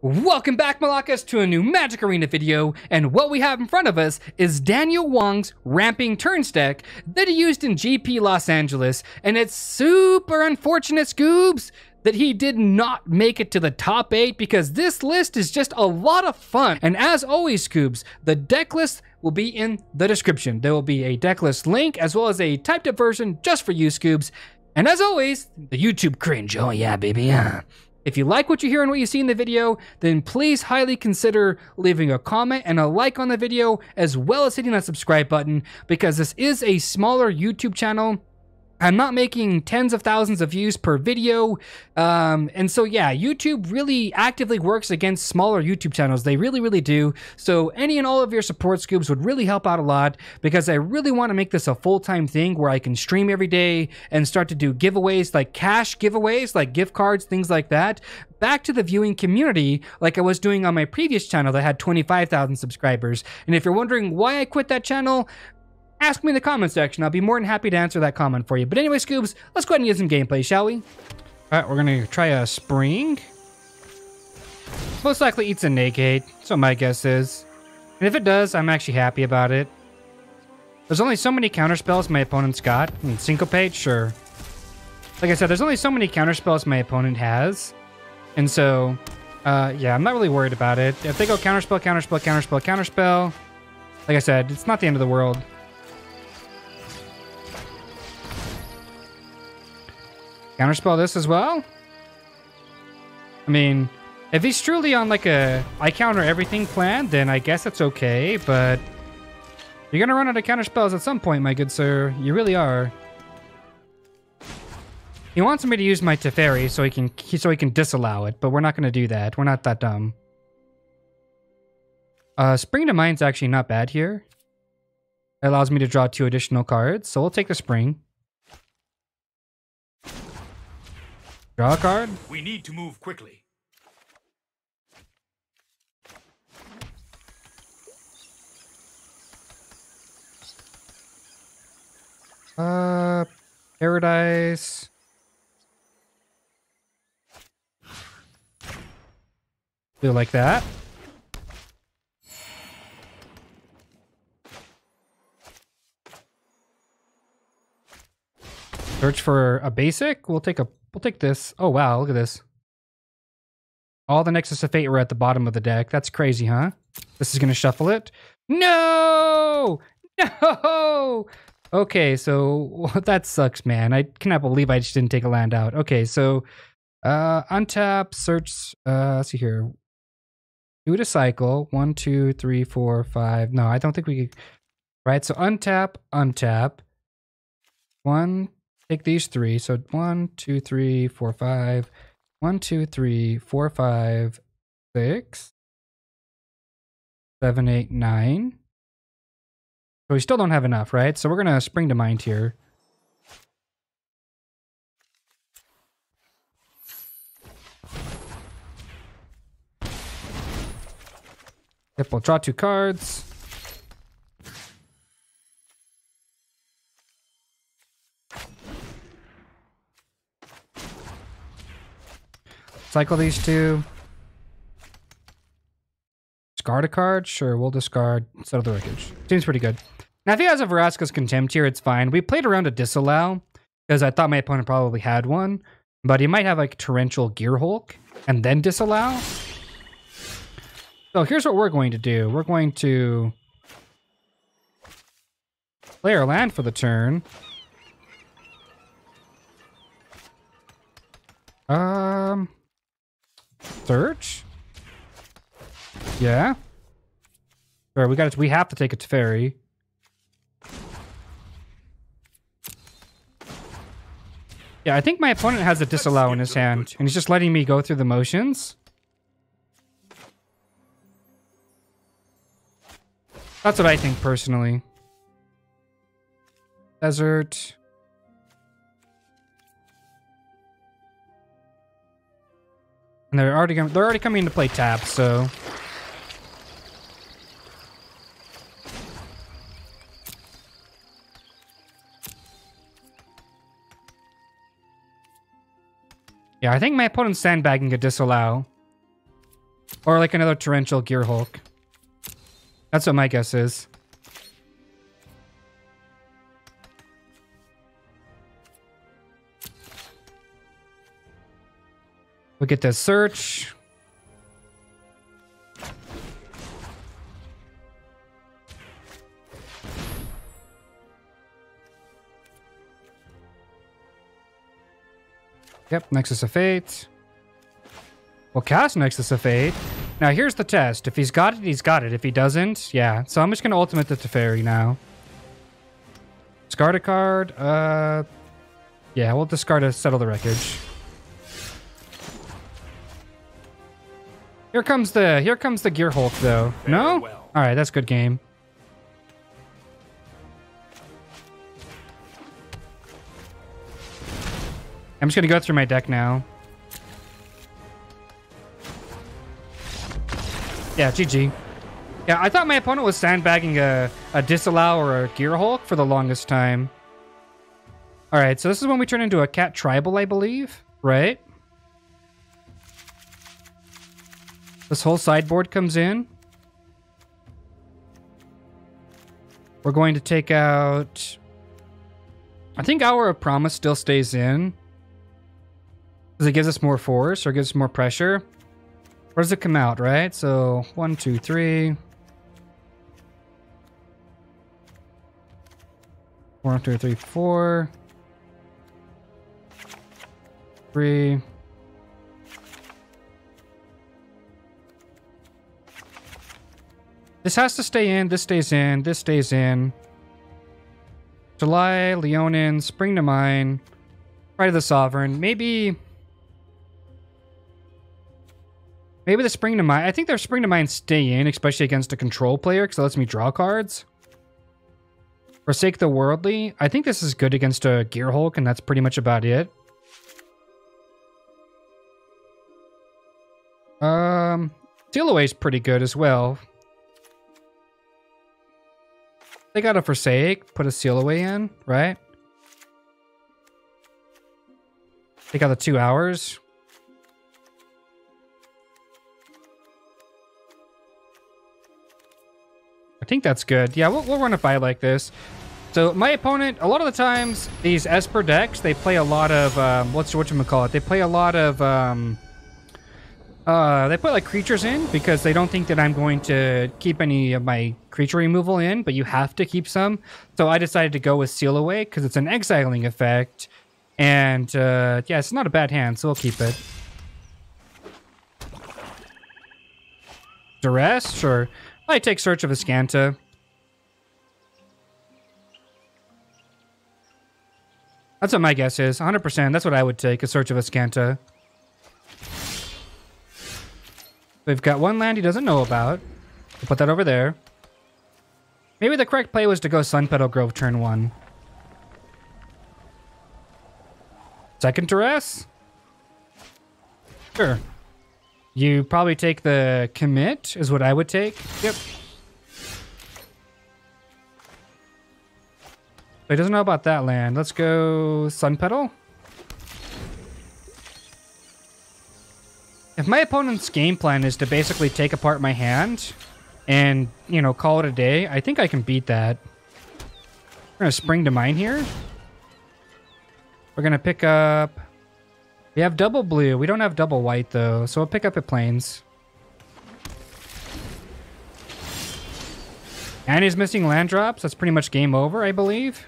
Welcome back, Malakas, to a new Magic Arena video, and what we have in front of us is Daniel Wongs Ramping Turns deck that he used in GP Los Angeles, and it's super unfortunate, Scoobs, that he did not make it to the top 8 because this list is just a lot of fun. And as always, Scoobs, the deck list will be in the description. There will be a deck list link as well as a typed up version just for you, Scoobs. And as always, the YouTube cringe. Oh yeah, baby. If you like what you hear and what you see in the video, then please highly consider leaving a comment and a like on the video, as well as hitting that subscribe button, because this is a smaller YouTube channel. I'm not making tens of thousands of views per video. And so yeah, YouTube really actively works against smaller YouTube channels. They really do. So any and all of your support, Scoobs, would really help out a lot, because I really want to make this a full-time thing where I can stream every day and start to do giveaways, like cash giveaways, like gift cards, things like that, back to the viewing community, like I was doing on my previous channel that had 25,000 subscribers. And if you're wondering why I quit that channel, ask me in the comment section. I'll be more than happy to answer that comment for you. But anyway, Scoobs, let's go ahead and get some gameplay, shall we? All right, we're going to try a Spring. Most likely eats a Negate, so my guess is. And if it does, I'm actually happy about it. There's only so many counterspells my opponent's got. Syncopate, sure. Like I said, there's only so many counterspells my opponent has. And so, yeah, I'm not really worried about it. If they go counterspell, counterspell, counterspell, counterspell, like I said, it's not the end of the world. Counterspell this as well? I mean, if he's truly on like a I counter everything plan, then I guess it's okay, but you're gonna run out of counterspells at some point, my good sir. You really are. He wants me to use my Teferi so he can disallow it, but we're not gonna do that. We're not that dumb. Spring to Mind's actually not bad here. It allows me to draw 2 additional cards, so we'll take the Spring. Draw a card. We need to move quickly. Paradise. Do like that. Search for a basic. We'll take this. Oh wow, look at this. All the Nexus of Fate were at the bottom of the deck. That's crazy, huh? This is gonna shuffle it. No! No! Okay, so that sucks, man. I cannot believe I just didn't take a land out. Okay, so untap, search, let's see here. Do it a cycle. 1, 2, 3, 4, 5. No, I don't think we could. Right, so untap, untap. 1. Take these 3. So 1, 2, 3, 4, 5. 1, 2, 3, 4, 5, 6, 7, 8, 9. So we still don't have enough, right? So we're gonna Spring to Mind here. Yep, we'll draw 2 cards. Cycle these 2. Discard a card? Sure, we'll discard Settle the Wreckage. Seems pretty good. Now, if he has a Orazca's Contempt here, it's fine. We played around a Disallow, because I thought my opponent probably had one. But he might have like Torrential Gear Hulk, and then Disallow. So here's what we're going to do. We're going to play our land for the turn. Search? Yeah. Sure, we have to take a Teferi. Yeah, I think my opponent has a Disallow in his hand, and he's just letting me go through the motions. That's what I think personally. Desert. And they're already coming into play tap, so yeah, I think my opponent's sandbagging a Disallow. Or like another Torrential Gear Hulk. That's what my guess is. We'll get to search. Yep, Nexus of Fate. We'll cast Nexus of Fate. Now here's the test. If he's got it, he's got it. If he doesn't, yeah. So I'm just gonna ultimate the Teferi now. Discard a card. Yeah, we'll discard a Settle the Wreckage. Here comes the Gear Hulk though. No? Well. Alright, that's good game. I'm just gonna go through my deck now. Yeah, GG. Yeah, I thought my opponent was sandbagging a Disallow or a Gear Hulk for the longest time. Alright, so this is when we turn into a Cat Tribal, I believe. Right? This whole sideboard comes in. We're going to take out... I think Hour of Promise still stays in. Because it gives us more force or gives us more pressure. Where does it come out, right? So, 1, 2, 3. 1, 2, 3, 4. 3. This has to stay in. This stays in. This stays in. July, Leonin, Spring to Mine, Pride of the Sovereign. Maybe the Spring to Mine. I think their Spring to Mine stay in, especially against a control player, because it lets me draw cards. Forsake the Worldly. I think this is good against a Gear Hulk, and that's pretty much about it. Steal Away is pretty good as well. They got a Forsake, put a Seal Away in, right? They got the 2 hours. I think that's good. Yeah, we'll run it by like this. So my opponent, a lot of the times, these Esper decks, they play a lot of, whatchamacallit? They play a lot of, they put like creatures in because they don't think that I'm going to keep any of my creature removal in, but you have to keep some. So I decided to go with Seal Away because it's an exiling effect. And yeah, it's not a bad hand, so we'll keep it. Duress? Sure. I take Search of Azcanta. That's what my guess is. 100%. That's what I would take, a Search of Azcanta. We've got one land he doesn't know about. We'll put that over there. Maybe the correct play was to go Sunpetal Grove turn 1. Second Duress? Sure. You probably take the commit, is what I would take. Yep. So he doesn't know about that land. Let's go Sunpetal. If my opponent's game plan is to basically take apart my hand and, you know, call it a day, I think I can beat that. We're going to Spring to Mine here. We're going to pick up... We have double blue. We don't have double white, though, so we'll pick up at Plains. And he's missing land drops. That's pretty much game over, I believe.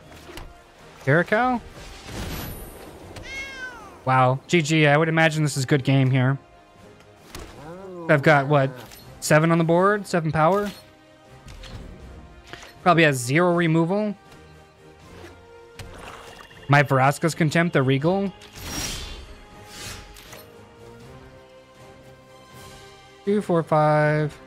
Caracal. Wow. GG. I would imagine this is a good game here. I've got, what, 7 on the board? 7 power? Probably has 0 removal. My Vraska's Contempt, the Regal. 2, 4, 5.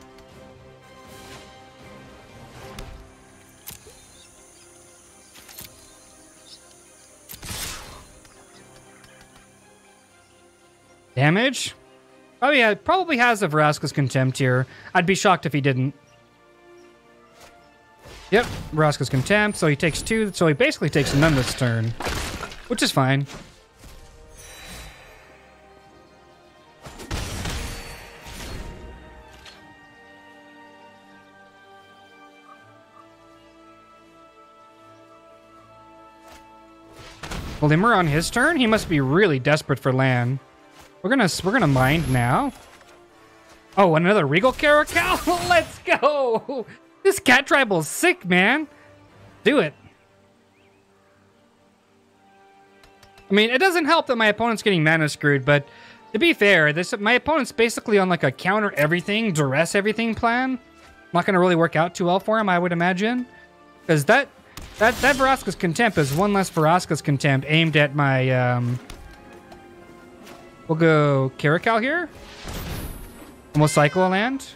Damage? Oh yeah, probably has a Vraska's Contempt here. I'd be shocked if he didn't. Yep, Vraska's Contempt, so he takes 2, so he basically takes none this turn. Which is fine. Glimmer on his turn? He must be really desperate for land. We're gonna mind now. Oh, another Regal Caracal? Let's go! This cat tribal's sick, man. Do it. I mean, it doesn't help that my opponent's getting mana screwed, but to be fair, my opponent's basically on like a counter everything, duress everything plan. Not gonna really work out too well for him, I would imagine. Because that Orazca's Contempt is one less Orazca's Contempt aimed at my, We'll go Caracal here. And we'll cycle a land.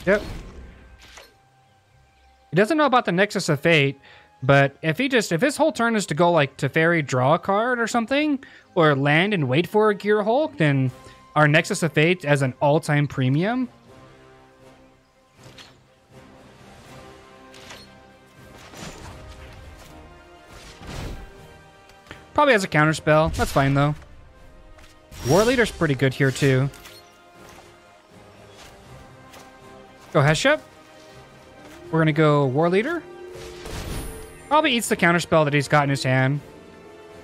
Yep. He doesn't know about the Nexus of Fate, but if his whole turn is to go like Teferi, draw a card or something, or land and wait for a Gear Hulk, then our Nexus of Fate as an all-time premium. Probably has a counter spell. That's fine though. War Leader's pretty good here too. Go Hashep. We're gonna go War Leader. Probably eats the counter spell that he's got in his hand.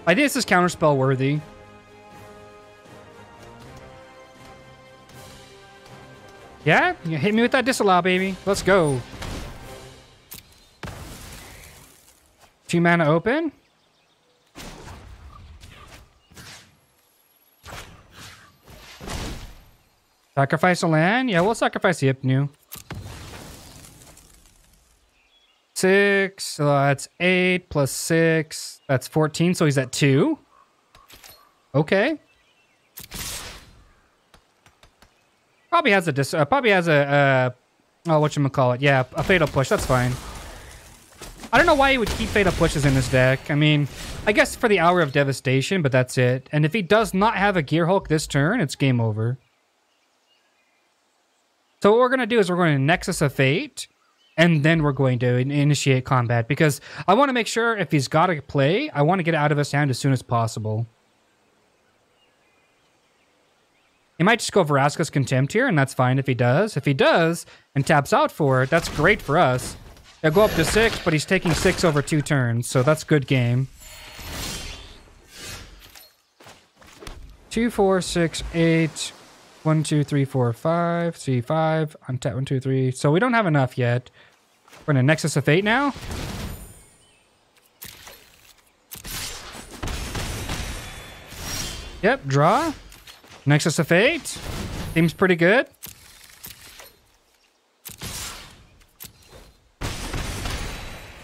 I think this is counter spell worthy. Yeah, you hit me with that disallow, baby. Let's go. 2 mana open. Sacrifice a land? Yeah, we'll sacrifice the Ipnu. 6, so that's 8 plus 6. That's 14, so he's at 2. Okay. Probably has a oh, whatchamacallit. Yeah, a Fatal Push, that's fine. I don't know why he would keep Fatal Pushes in his deck. I mean, I guess for the Hour of Devastation, but that's it. And if he does not have a Gear Hulk this turn, it's game over. So what we're going to do is we're going to Nexus of Fate, and then we're going to initiate combat, because I want to make sure if he's got to play, I want to get it out of his hand as soon as possible. He might just go Orazca's Contempt here, and that's fine if he does. If he does, and taps out for it, that's great for us. He'll go up to 6, but he's taking 6 over 2 turns, so that's good game. 2, 4, 6, 8... 1, 2, 3, 4, 5. 3, 5. Untap 1, 2, 3. So we don't have enough yet. We're in a Nexus of Fate now. Yep, draw. Nexus of Fate. Seems pretty good.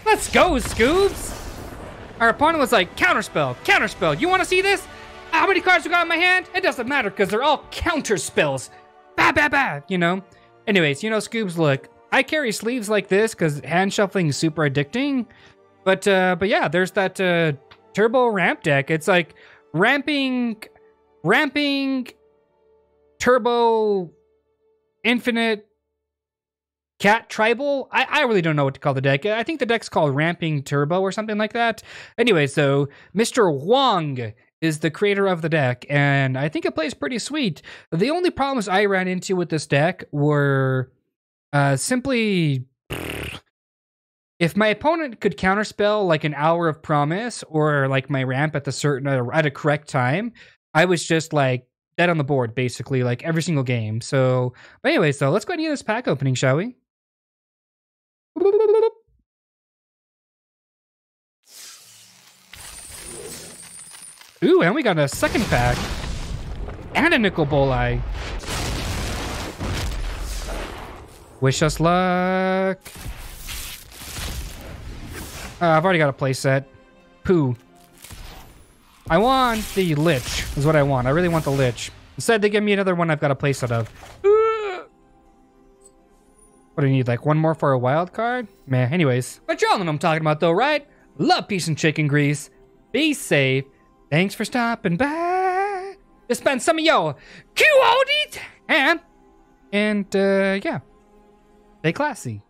Let's go, Scoobs! Our opponent was like, counterspell, counterspell. You want to see this? How many cards we got in my hand? It doesn't matter because they're all counter spells. Bah, bah, bah, you know? Anyways, you know, Scoobs, look, I carry sleeves like this because hand shuffling is super addicting. But yeah, there's that turbo ramp deck. It's like ramping, turbo, infinite, cat tribal. I really don't know what to call the deck. I think the deck's called Ramping Turbo or something like that. Anyway, so Mr. Wong is the creator of the deck, and I think it plays pretty sweet. The only problems I ran into with this deck were simply if my opponent could counterspell like an Hour of Promise or like my ramp at a correct time, I was just like dead on the board basically, like every single game. So, but anyway, so let's go ahead and do this pack opening, shall we? Ooh, and we got a second pack. And a Nicol Boli. Wish us luck. I've already got a play set. Poo. I want the Lich, is what I want. I really want the Lich. Instead, they give me another one I've got a play set of. What do you need, like one more for a wild card? Meh, anyways. But y'all know what I'm talking about though, right? Love, peace, and chicken grease. Be safe. Thanks for stopping by to spend some of your quality time. And yeah, stay classy.